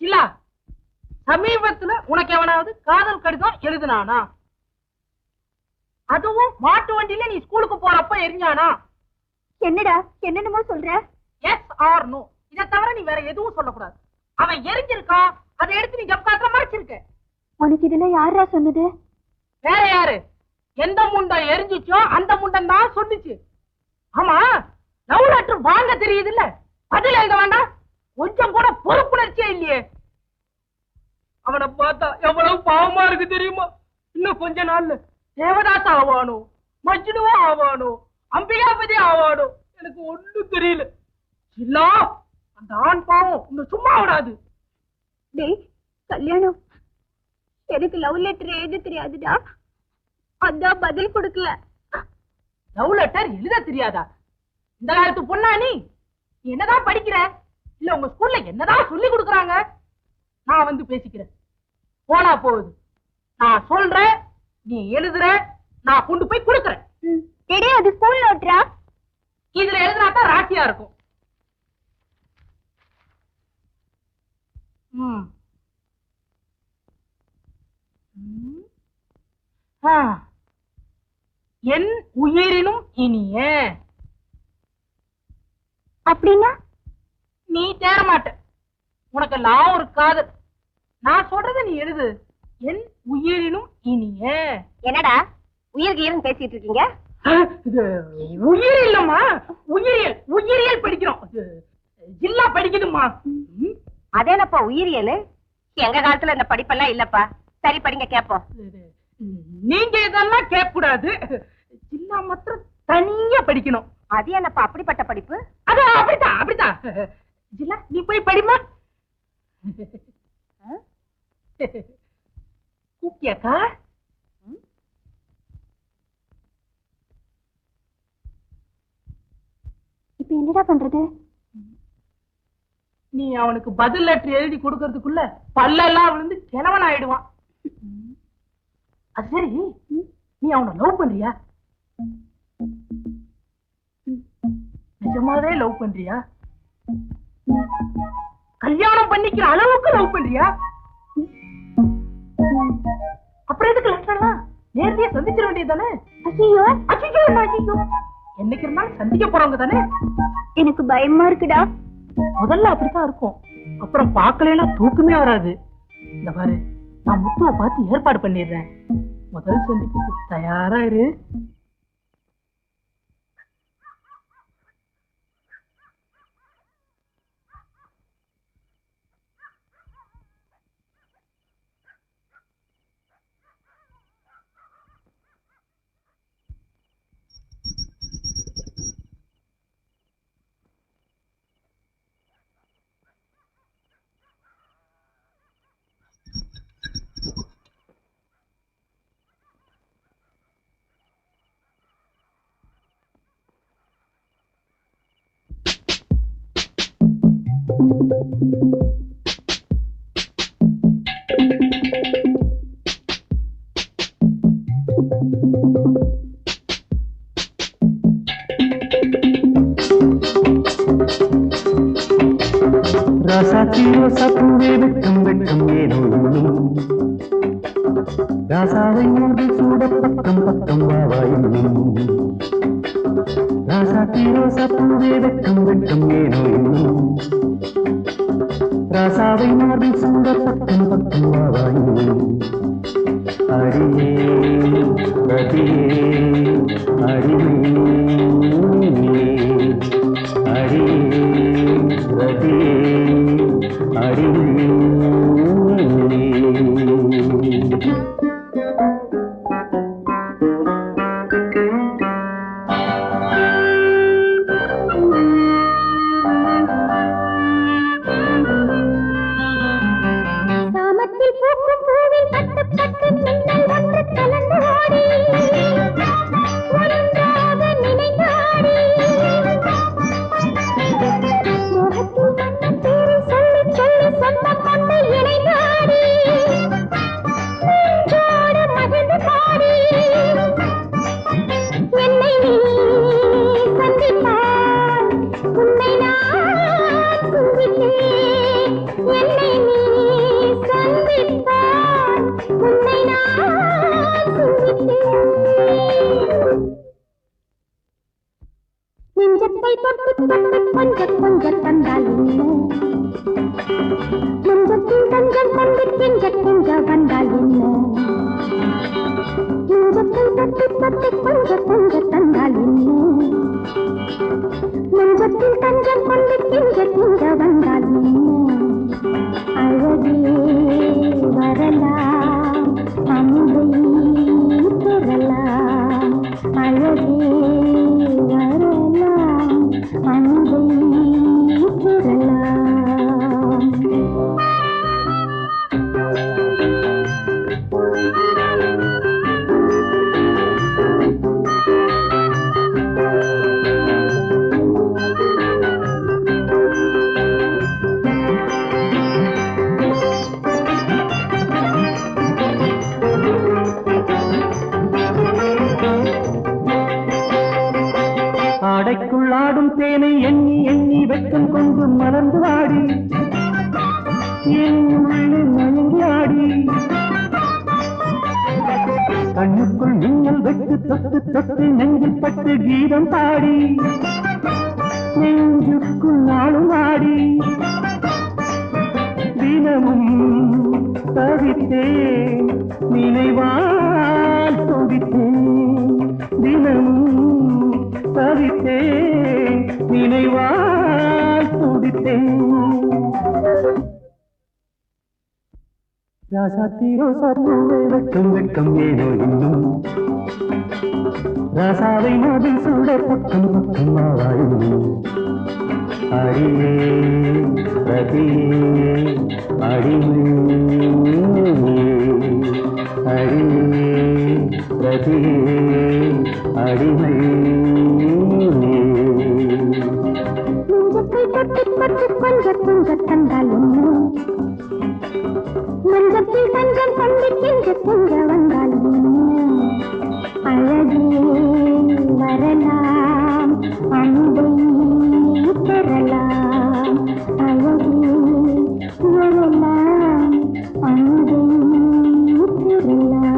இல்ல சமீபத்துல உனக்கு எவனாவது காதல் கடிதம் எழுதுனானா? அதுவும் மாட்டு வண்டியில நீ ஸ்கூலுக்கு போறப்ப எரிஞ்சானா? என்னடா என்னென்னமோ சொல்ற? எஸ் ஆர் நோ, இதை தவிர நீ வேற எதுவும் சொல்லக்கூடாது. அவன் எரிஞ்சிருக்கான், அதை எடுத்து நீ ஜப்காத்துல மறைச்சிருக்க. உனக்கு இதெல்லாம் யாரா சொன்னது? வேற யாரு? எந்த முண்டம் எரிஞ்சிச்சோ அந்த முண்டம் தான் சொன்னிச்சு. ஆமா, லவ் லெட்டர் வாங்க தெரியுது இல்ல, பதில் எழுத வேண்டாம், கொஞ்சம் கூட பொறுப்புணர்ச்சியே இல்லையே. அவனை பார்த்தா எவ்வளவு பாவமா இருக்கு தெரியுமா? இன்னும் கொஞ்ச நாள்ல தேவதாஸ் ஆவானோ, மஜ்னுவா ஆவானோ, அம்பிகாபதி ஆவானோ, எனக்கு ஒண்ணும் தெரியல. இல்ல அந்த ஆண் பாவம் இன்னும் சும்மா விடாது. டேய் கல்யாணம், எனக்கு லவ் லெட்டர் எழுத தெரியாதுடா, அதான் பதில் கொடுக்கல. லவ் லெட்டர் எழுத தெரியாதா? இந்த காலத்து பொண்ணா நீ? என்னதான் படிக்கிற? இல்ல உங்க ஸ்கூல்ல என்னதான் சொல்லி கொடுக்கறாங்க? நான் வந்து பேசிக்கிறேன், போனா போகுது. நான் சொல்றேன், நீ எழுதுற, நான் கொண்டு போய் கொடுக்கறேன். டேய் அது ஸ்கூல் லெட்டரா? இதுல எழுதுனாதான் ராசியா இருக்கும். என் உயிரினும் இனிய. அப்படின்னா நீ தேர மாட்ட, உனக்கு எல்லாம் ஒரு காதல். நான் சொல்றத நீ எழுது. என் உயிரினும் இனிய. என்னடா உயிருக்கு ஈரன் பேசிட்டு இருக்கீங்க? உயிர் இல்லம்மா, உயிரியல். உயிரியல் படிக்கிறோம். ஜில்லா படிக்குதுமா. அதேனப்பா உயிரியல்? எங்க காலத்துல இந்த படிப்பெல்லாம் இல்லப்பா. சரி படிங்க கேப்போம். நீங்க இதெல்லாம் கேட்க கூடாது, ஜில்லா மாத்திரம் தனியா படிக்கணும். அது என்னப்பா அப்படிப்பட்ட படிப்பு? அது அப்படித்தான் அப்படித்தான். ஜில்லா நீ போய் படிமா. கூப்பியாக்கா? இப்ப என்னடா பண்றது? நீ அவனுக்கு பதில் லெட்டர் எழுதி கொடுக்கறதுக்குள்ள பல்லெல்லாம் விழுந்து கிழவன் ஆயிடுவான். அது சரி, நீ அவனை லவ் பண்றியா? நிஜமாவே லவ் பண்றியா? கல்யாணம் பண்ணிக்கிற அளவுக்கு லவ் பண்றியா? அப்புறம் எதுக்கு லெட்டர்லாம்? நேரத்தையே சந்திச்சிட வேண்டியதானே? ஐயோ ஐயோ ஐயோ, என்னைக்கு இருந்தாலும் சந்திக்க போறவங்க தானே. எனக்கு பயமா இருக்குடா. முதல்ல அப்படித்தான் இருக்கும், அப்புறம் பார்க்கலன்னா தூக்கமே வராது. இந்த பாரு, நான் முத்துவை பார்த்து ஏற்பாடு பண்ணிடுறேன். முதல் சந்திப்புக்கு தயாரா இரு. ராசாத்தி ரோசா பூவே வெட்கம் வெட்கம் ஏனோ இன்னும் ராசாவை மூடி சூட பக்கம் பக்கம் வாவா இன்னும் ராசாத்தி ரோசா பூவே வெட்கம் வெட்கம் ஏனோ இன்னும் ராசாவை மூடி சூட பக்கம் பக்கம் வாவா இன்னும் அடியே ரதியே அடியே அடியே ரதியே சொந்த கொண்டை அன்பித்தான் உன்னை நான் சிந்தித்தேன். நெஞ்சத்தை தொட்டு தொட்டு கொஞ்சம் கொஞ்சம் தந்தால் என்ன, நெஞ்சத்தில் தஞ்சம் கொண்டு கெஞ்ச கெஞ்ச வந்தால் என்ன, நெஞ்சத்தை தொட்டு தொட்டு கொஞ்சம் கொஞ்சம் தந்தால் என்ன, நெஞ்சத்தில் தஞ்சம் கொண்டு கெஞ்ச கெஞ்ச வந்தால் என்ன, அழகே வரலாம் அன்பை பெறலாம், அழகே வரலாம் அன்பை பெறலாம். ஆடைக்குள்ளாடும் தேனை எண்ணி எண்ணி வெட்கம் கொண்டு மலர்ந்து ஆடி என் உள்ளே மயங்கி ஆடி, கண்ணுக்குள் மின்னல் வெட்டு தொட்டு தொட்டு நெஞ்சில் பட்டு கீதம் பாடி நெஞ்சுக்குள் நாளும் ஆடி, தினமும் தவித்தேன் நினைவால் துடித்தேன், தினமும் தவித்தேன் நினைவால் துடித்தேன். ராசாத்தி ரோசா பூவை வெட்கம் வெட்கம் ஏனோ இன்னும், ராசாவை மதில் சூட பக்கம் பக்கம் ஆவாயும், அடியே ரதியே அடிமையே, அடியே ரதியே அடிமை. நெஞ்சத்தை தொட்டு தொட்டு கொஞ்சம் கொஞ்சம் தந்தால் என்ன, நெஞ்சத்தில் தஞ்சம் கொண்டு கெஞ்ச கெஞ்ச வந்தால் என்ன, அழகே வரலாம் அன்பை பெறலாம், அழகே வரலாம் அன்பை பெறலாம்.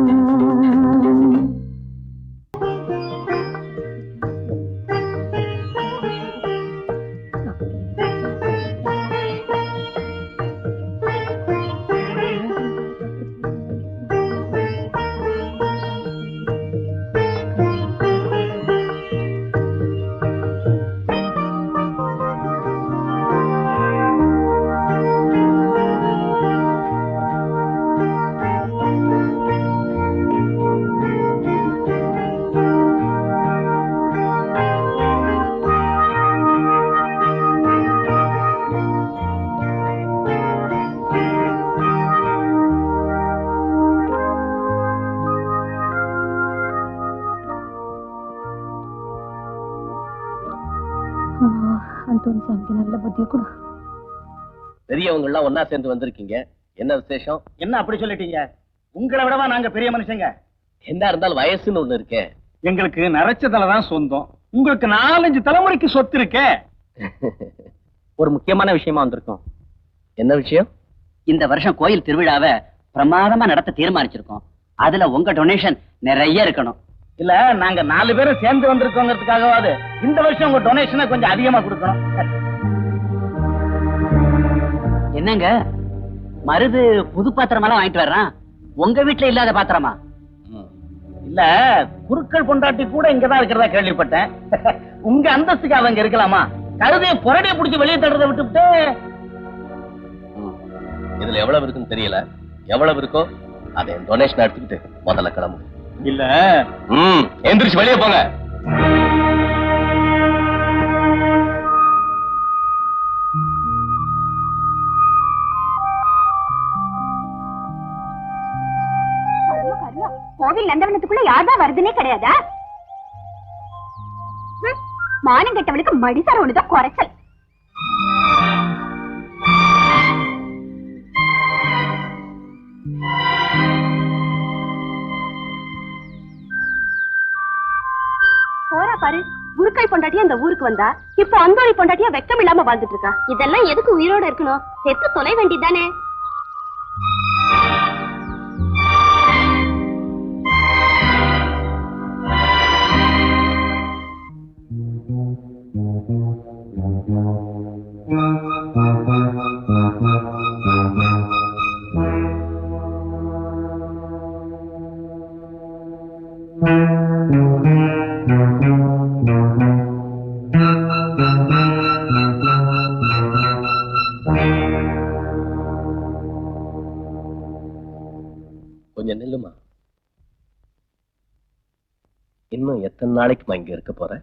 நல்ல புத்திய கூட. பெரியவங்க எல்லாம் ஒன்னா சேர்ந்து வந்திருக்கீங்க, என்ன விசேஷம்? என்ன அப்படி சொல்லிட்டீங்க? உங்களை விடவா நாங்க பெரிய மனுஷங்க? என்ன இருந்தாலும் வயசுன்னு ஒண்ணு இருக்கே. எங்களுக்கு நரைச்சதுலதான் சொந்தம், உங்களுக்கு 4-5 தலைமுறைக்கு சொத்து இருக்கே. ஒரு முக்கியமான விஷயமா வந்திருக்கோம். என்ன விஷயம்? இந்த வருஷம் கோயில் திருவிழாவை பிரமாதமா நடத்த தீர்மானிச்சிருக்கோம். அதுல உங்க டொனேஷன் நிறைய இருக்கணும். இல்ல, நாங்க 4 பேரும் சேர்ந்து வந்திருக்கோங்கிறதுக்காகவாது இந்த வருஷம் உங்க டொனேஷனை கொஞ்சம் அதிகமா கொடுக்கணும். என்னங்க மருது புது பாத்திரமெல்லாம் வாங்கிட்டு வர்றான், உங்க வீட்டுல இல்லாத பாத்திரமா? இல்ல, குருக்கள் பொண்டாட்டி கூட இங்கதான் இருக்கிறதா கேள்விப்பட்டேன். உங்க அந்தஸ்துக்கு அவங்க இருக்கலாமா? கழுதைய புரடைய புடிச்சு வெளியே தடுறதை விட்டுவிட்டு. இதுல எவ்வளவு இருக்குன்னு தெரியல, எவ்வளவு இருக்கோ அதை டொனேஷன் எடுத்துக்கிட்டு முதல்ல கிளம்பு. இல்ல, எந்திரிச்சு வெளியே போங்க. கோவில் நந்தவனத்துக்குள்ள யார்தான் வருதுன்னே கிடையாதா? மானம் கெட்டவளுக்கு மடிசார் ஒண்ணுதான் குறைச்சல். போறா பாரு, குருக்கள் பொண்டாட்டியா அந்த ஊருக்கு வந்தா இப்போ அந்தோணி பொண்டாட்டியா வெக்கம் இல்லாம வாழ்ந்துட்டு இருக்கா. இதெல்லாம் எதுக்கு உயிரோட இருக்கணும்? செத்து தொலை வேண்டியதானே. கொஞ்சம் நில்லுமா. இன்னும் எத்தனை நாளைக்குமா இங்க இருக்க போற?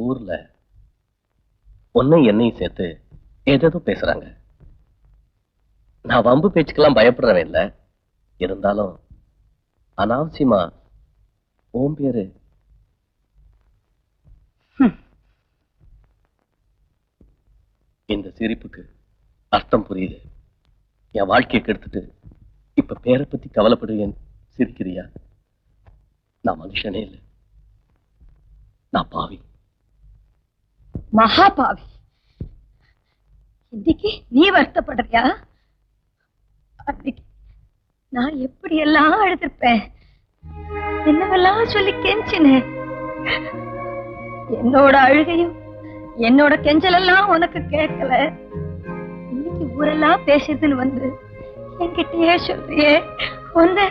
ஊர்ல ஒன்னும் என்னையும் சேர்த்து ஏதேதோ பேசுறாங்க. நான் வம்பு பேச்சுக்கெல்லாம் பயப்படுறவன் இல்ல. இருந்தாலும் அனாவசியமா ஓம் பேரு இந்த சிரிப்புக்கு அர்த்தம் புரியுது. என் வாழ்க்கையை கெடுத்துட்டு இப்ப பேரை பத்தி கவலைப்படுவேன். சிரிக்கிறியா? நான் மனுஷனே இல்லை, நான் பாவி, மகா பாவி. இன்னைக்கு நீ வருத்தப்படுறியா? அன்னைக்கு நான் எப்படி எல்லாம் அழுதிருப்பேன், என்னவெல்லாம் சொல்லி கெஞ்சினேன். என்னோட அழுகையும் என்னோட கெஞ்சல் எல்லாம் உனக்கு கேட்கல. இன்னைக்கு ஊரெல்லாம் பேசுறதுன்னு வந்து என்கிட்டயே சொல்றியே. ஒன்னு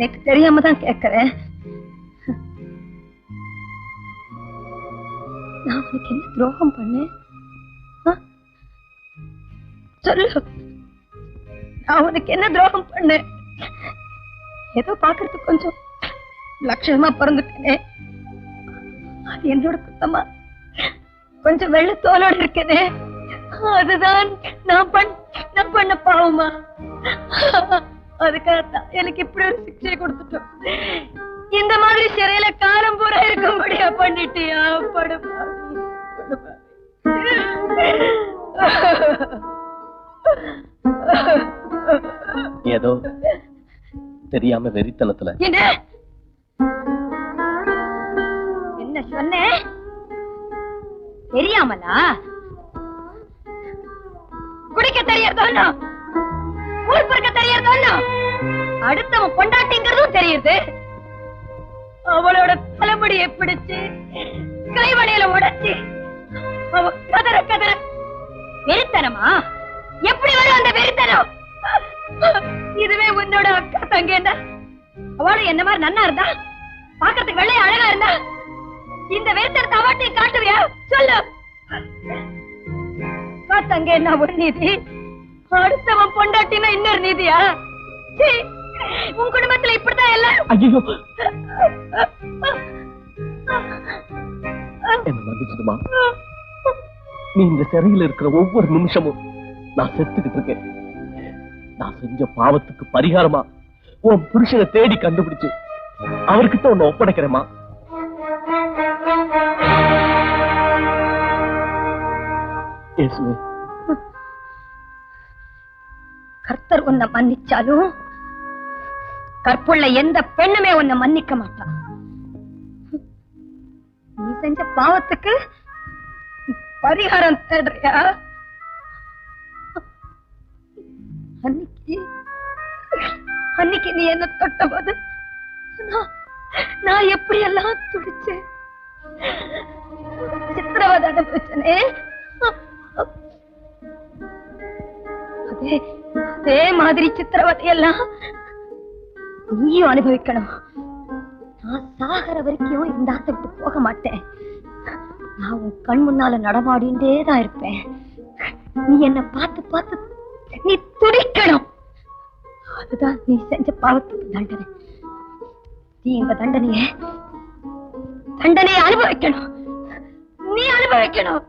எனக்கு தெரியாம தான் கேட்கிறேன். நான் உனக்கு என்ன துரோகம் பண்ணேன்? சொல்லு, நான் உனக்கு என்ன துரோகம் பண்ணேன்? ஏதோ பாக்குறதுக்கு கொஞ்சம் லட்சணமா பிறந்துட்டேனே, அது என்னோட குத்தமா? கொஞ்சம் வெள்ள தோலோட இருக்கேனே, அதுதான் நான் பண்ண பாவமா? அதுக்காகத்தான் எனக்கு இப்படி ஒரு சிக்ஷை கொடுத்துட்டோம். இந்த மாதிரி சிறையில காலம் பூரா இருக்கும்படியா பண்ணிட்டியா? ஏதோ தெரியாம வெறித்தனத்துல என்ன சொன்ன? தெரியாமலா? குடிக்க தெரியறதோ, ஊர் பொறுக்க தெரியறதோ, அடுத்தவன் கொண்டாட்டிங்கிறதும் தெரியுது. அவளோட தலைமுடியை பிடிச்சு கைவளையில உடைச்சு அவ கதற கதற. வெறித்தனமா? எப்படி வரும் அந்த வெறித்தனம்? இதுவே உன்னோட அக்கா தங்கேண்டா, அவளும் என்ன மாதிரி நன்னா இருந்தா, பாக்கிறதுக்கு வெள்ளைய அழகா இருந்தா, இந்த வெறித்தனத்தை அவட்டையும் காட்டுவியா? சொல்லு. தங்க என்ன ஒரு நீதி, அடுத்தவன் பொண்டாட்டினா இன்னொரு நீதியா? உன் குடும்பத்துல இப்படிதான் எல்லாம். ஐயோ, என்ன மன்னிச்சுடுமா. நீ இந்த சிறையில் இருக்கிற ஒவ்வொரு நிமிஷமும் நான் செத்துக்கிட்டு இருக்கேன். நான் செஞ்ச பாவத்துக்கு பரிகாரமா உன் புருஷனை தேடி கண்டுபிடிச்சு அவர்கிட்ட உன்னை ஒப்படைக்கிறேமா. கர்த்தர் உன்னை மன்னிச்சாலும் கற்புள்ள எந்த பெண்ணுமே உன்னை மன்னிக்க மாட்டா. நீ செஞ்ச பாவத்துக்கு பரிகாரம் தேடுறியா? அன்னைக்கு நீ என்ன தொட்ட போது நான் எப்படி எல்லாம் துடிச்சேன், சித்திரவதை அனுபவிச்சனே. அதே மாதிரி சித்திரவதையெல்லாம் நீயும் அனுபவிக்கணும். நான் சாகர வரைக்கும் இந்த ஆத்தை விட்டு போக மாட்டேன். நான் உன் கண் முன்னால நடமாடிண்டேதான் இருப்பேன். நீ என்ன பார்த்து பார்த்து நீ துடிக்கணும். அதுதான் நீ செஞ்ச பாவத்துக்கு தண்டனை. நீ இந்த தண்டனையை அனுபவிக்கணும். நீ அனுபவிக்கணும்.